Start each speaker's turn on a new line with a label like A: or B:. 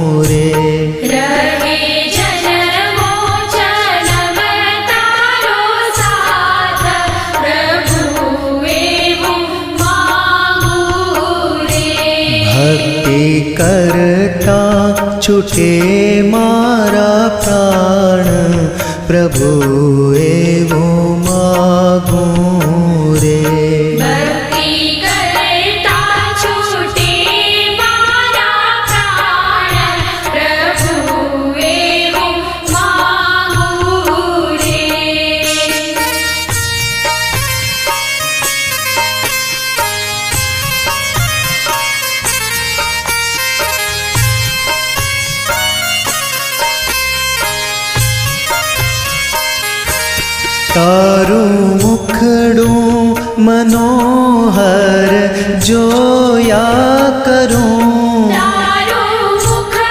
A: રે
B: રહે જન્મો જન્મ તારો સાથ પ્રભુ એવું માંગુ રે.
A: ભક્તિ કરતા છૂટે મારા પ્રાણ પ્રભુ એવું માગું રે.
B: ભક્તિ કરતા છૂટે મારા પ્રાણ પ્રભુ એવું માંગુ રે.
A: તારું મુખડું મનોહર જોયા કરું